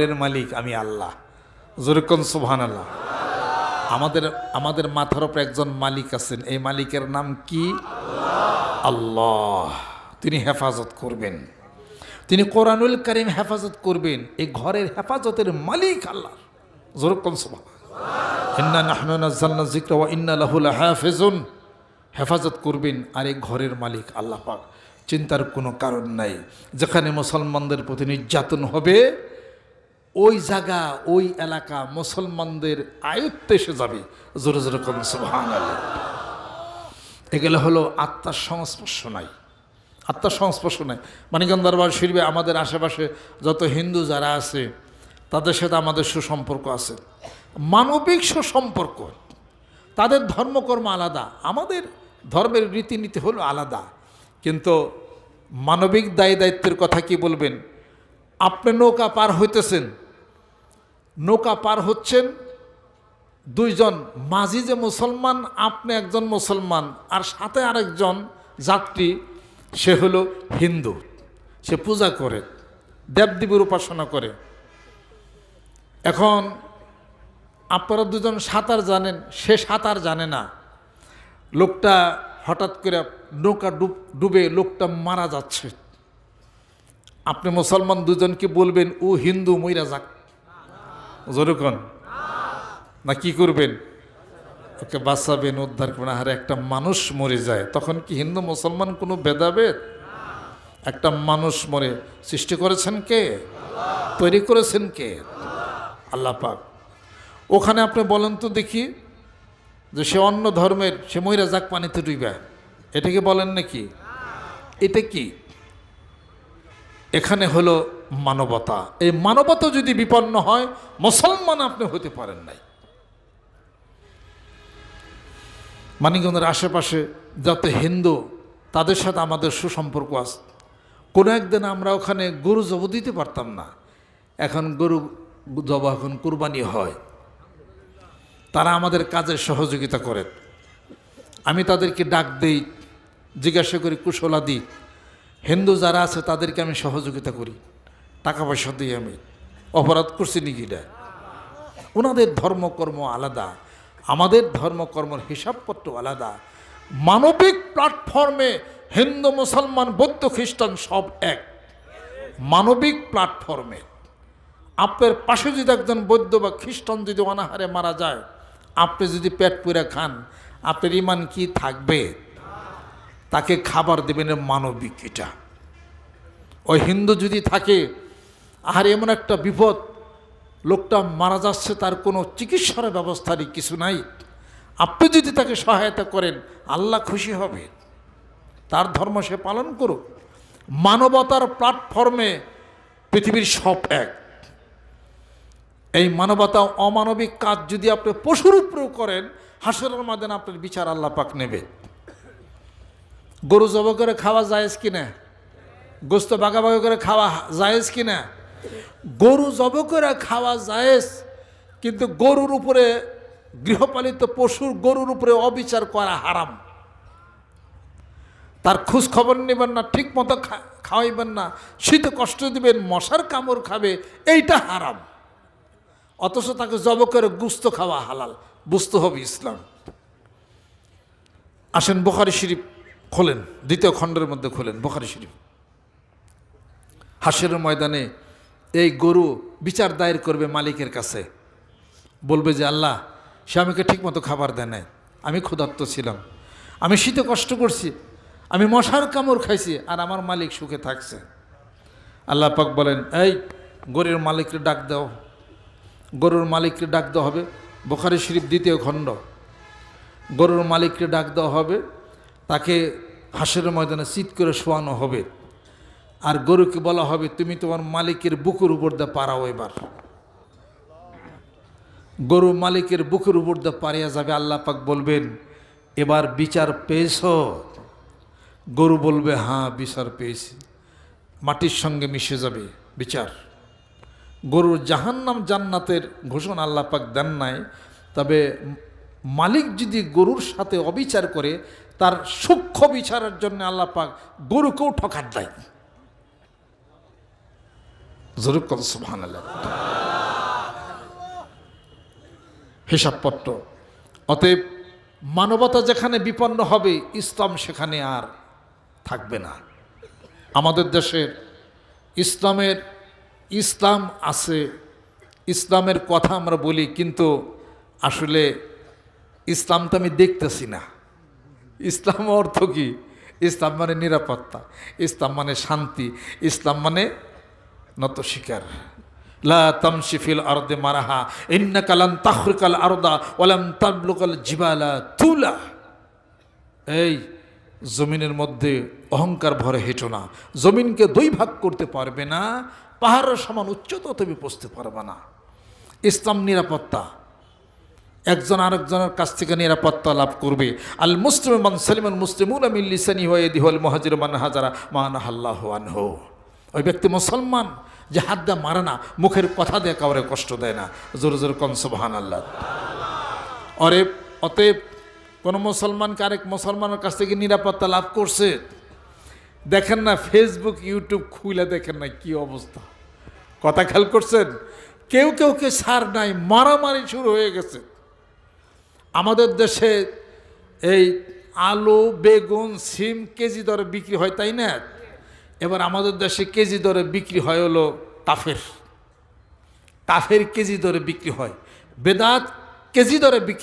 এর মালিক আমি আল্লাহ। জোরেকন সুবহানাল্লাহ। আমাদের মাথার উপর একজন মালিক আছেন, এই মালিকের নাম কি? আল্লাহ। তিনি হেফাজত করবেন, তিনি কোরআনুল কারীম হেফাজত করবেন। এই ঘরের হেফাজতের মালিক আল্লাহ। জোরেকন সুবহানাল্লাহ। ইন্না নাহনু নাযালনা যিকরা ওয়া ইন্না লাহু লাহাফিজুন। হেফাজত করবেন, আর এই ঘরের মালিক আল্লাহ পাক। চিন্তার কোনো কারণ নাই। যেখানে মুসলমানদের প্রতি নির্যাতন হবে, ওই জায়গা ওই এলাকা মুসলমানদের আয়ত্তে এসে যাবে। জোরে জোরে কোন সুবহানাল্লাহ। এগুলো হলো আত্মার সংস্পর্শ নাই, আত্মার সংস্পর্শ নাই। মানিকগঞ্জ দরবার শরীফে আমাদের আশেপাশে যত হিন্দু যারা আছে তাদের সাথে আমাদের সুসম্পর্ক আছে, মানবিক সুসম্পর্ক। তাদের ধর্মকর্ম আলাদা, আমাদের ধর্মের রীতিনীতি হলো আলাদা, কিন্তু মানবিক দায় দায়িত্বের কথা কি বলবেন? আপনি নৌকা পার হইতেছেন, নৌকা পার হচ্ছেন, দুইজন মাঝি যে মুসলমান, আপনি একজন মুসলমান, আর সাথে আরেকজন যাত্রী, সে হলো হিন্দু, সে পূজা করে, দেবদেবীর উপাসনা করে। এখন আপনারা দুজন সাঁতার জানেন, সে সাঁতার জানে না। লোকটা হঠাৎ করে নৌকা ডুবে লোকটা মারা যাচ্ছে। আপনি মুসলমান দুজনকে বলবেন ও হিন্দু মইরা যাক, যেরকম না, কি করবেন? ওকে বাঁচাবেন, উদ্ধার করবেন। আর একটা মানুষ মরে যায়, তখন কি হিন্দু মুসলমান কোনো ভেদাভেদ? একটা মানুষ মরে, সৃষ্টি করেছেন কে? তৈরি করেছেন কে? আল্লাহ পাক। ওখানে আপনি বলেন তো দেখি যে সে অন্য ধর্মের, সে মইরা যাক পানিতে ডুইবা, এটাকে বলেন নাকি? এটা কি? এখানে হলো মানবতা। এই মানবতা যদি বিপন্ন হয়, মুসলমান আপনি হতে পারেন নাই। মানিকগঞ্জের আশেপাশে যত হিন্দু, তাদের সাথে আমাদের সুসম্পর্ক আছে। কোনো একদিন আমরা ওখানে গরু জব দিতে পারতাম না, এখন গরু জব, এখন কুরবানি হয়। তারা আমাদের কাজে সহযোগিতা করে। আমি তাদেরকে ডাক দেই, জিজ্ঞাসা করি, কুশলা দিই। হিন্দু যারা আছে তাদেরকে আমি সহযোগিতা করি, টাকা পয়সা দিই। আমি অপরাধ করছি নাকি? না, ওনাদের ধর্মকর্ম আলাদা, আমাদের ধর্মকর্মের হিসাবপত্র আলাদা। মানবিক প্ল্যাটফর্মে হিন্দু মুসলমান বৌদ্ধ খ্রিস্টান সব এক। মানবিক প্ল্যাটফর্মে আপনার পাশে যদি একজন বৌদ্ধ বা খ্রিস্টান যদি অনাহারে মারা যায়, আপনি যদি পেট পুরে খান, আপনার ইমান কি থাকবে? তাকে খাবার দেবেন, মানবিক এটা। ওই হিন্দু যদি থাকে, আর এমন একটা বিপদ, লোকটা মারা যাচ্ছে, তার কোনো চিকিৎসার ব্যবস্থা নেই, কিছু নাই, আপনি যদি তাকে সহায়তা করেন, আল্লাহ খুশি হবে। তার ধর্ম সে পালন করুক। মানবতার প্ল্যাটফর্মে পৃথিবীর সব এক। এই মানবতা অমানবিক কাজ যদি আপনি পশুর উপরেও করেন, হাসরের ময়দানে আপনার বিচার আল্লাহ পাক নেবে। গরু জব করে খাওয়া জায়েজ কিনা? গোস্ত বাগাবাগি করে খাওয়া জায়েজ কিনা? গরু জব করে খাওয়া জায়েজ, কিন্তু গরুর উপরে, গৃহপালিত পশুর গরুর উপরে অবিচার করা হারাম। তার খোঁজ খবর নেবেন না, ঠিক মতো খাওয়াইবেন না, শীতে কষ্ট দিবেন, মশার কামড় খাবে, এইটা হারাম। অথচ তাকে জব করে গোস্ত খাওয়া হালাল। বুঝতে হবে ইসলাম। আসেন বুখারী শরীফ খোলেন, 2য় খণ্ডের মধ্যে খোলেন বুখারী শরীফ। হাসরের ময়দানে এই গরু বিচার দায়ের করবে মালিকের কাছে, বলবে যে আল্লাহ, সে আমাকে ঠিকমতো খাবার দেয় নাই, আমি ক্ষুধার্ত ছিলাম, আমি শীতে কষ্ট করছি, আমি মশার কামড় খাইছি, আর আমার মালিক সুখে থাকছে। আল্লাহ পাক বলেন, এই গরুর মালিককে ডাক দাও। গরুর মালিককে ডাক দেওয়া হবে। বুখারী শরীফ 2য় খণ্ড। গরুর মালিককে ডাক দেওয়া হবে, তাকে হাসরের ময়দানে চিৎ করে শোয়ানো হবে, আর গরুকে বলা হবে, তুমি তোমার মালিকের বুকের উপর দিয়ে পারাও। এবার গরু মালিকের বুকের উপর দিয়ে পারিয়া যাবে। আল্লাহ পাক বলবেন, এবার বিচার পেয়েছ? গরু বলবে, হ্যাঁ বিচার পেয়েছি। মাটির সঙ্গে মিশে যাবে বিচার। গরুর জাহান্নাম জান্নাতের ঘোষণা আল্লাহ পাক দেন নাই, তবে মালিক যদি গরুর সাথে অবিচার করে, তার সূক্ষ্ম বিচারের জন্য আল্লাহ পাক গরুকেও ঠকার দেয়। জোরে সুবহানাল্লাহ। হিসাবপত্র। অতএব মানবতা যেখানে বিপন্ন হবে ইসলাম সেখানে আর থাকবে না। আমাদের দেশের ইসলাম আছে, ইসলামের কথা আমরা বলি, কিন্তু আসলে ইসলাম তো আমি দেখতেছি না। ইসলাম অর্থ কি? ইসলাম মানে নিরাপত্তা, ইসলাম মানে শান্তি, ইসলাম মানে নত শিকার। লা তামশি ফিল আরদে মারাহা ইন্নাকা লান তাখরিকাল আরদা ওয়া লাম তাবলুগাল জিবালা তুলা। এই জমিনের মধ্যে অহংকার ভরে হেঁটো না, জমিনকে দুই ভাগ করতে পারবে না, পাহাড়ের সমান উচ্চতা তুমি পৌঁছতে পারবে না। ইসলাম নিরাপত্তা, একজন আরেকজনের কাছ থেকে নিরাপত্তা লাভ করবে। আল মুসলিম মান সালিমাল মুসলিমুনা মিন লিসানিহি ওয়া ইয়াদিহি ওয়াল মুহাজিরু মান হাজারা মা নাহাল্লাহু আনহু। ওই ব্যক্তি মুসলমান যে হাত দিয়ে মারে না, মুখের কথা দিয়ে কাউরে কষ্ট দেয় না। জোরে জোরে কোন সুবহানাল্লাহ। অতএব কোনো মুসলমানকে আরেক মুসলমানের কাছ থেকে নিরাপত্তা লাভ করছে। দেখেন না ফেসবুক ইউটিউব খুলে দেখেন না কি অবস্থা, কথা খেয়াল করছেন? কেউ ছাড় নাই, মারামারি শুরু হয়ে গেছে। আমাদের দেশে এই আলু, বেগুন, সিম কেজি দরে বিক্রি হয়, তাই না? এবার আমাদের দেশে কেজি দরে বিক্রি হয় হলো টাফের কেজি দরে বিক্রি হয়, বেদাত কেজি দরে বিক্রি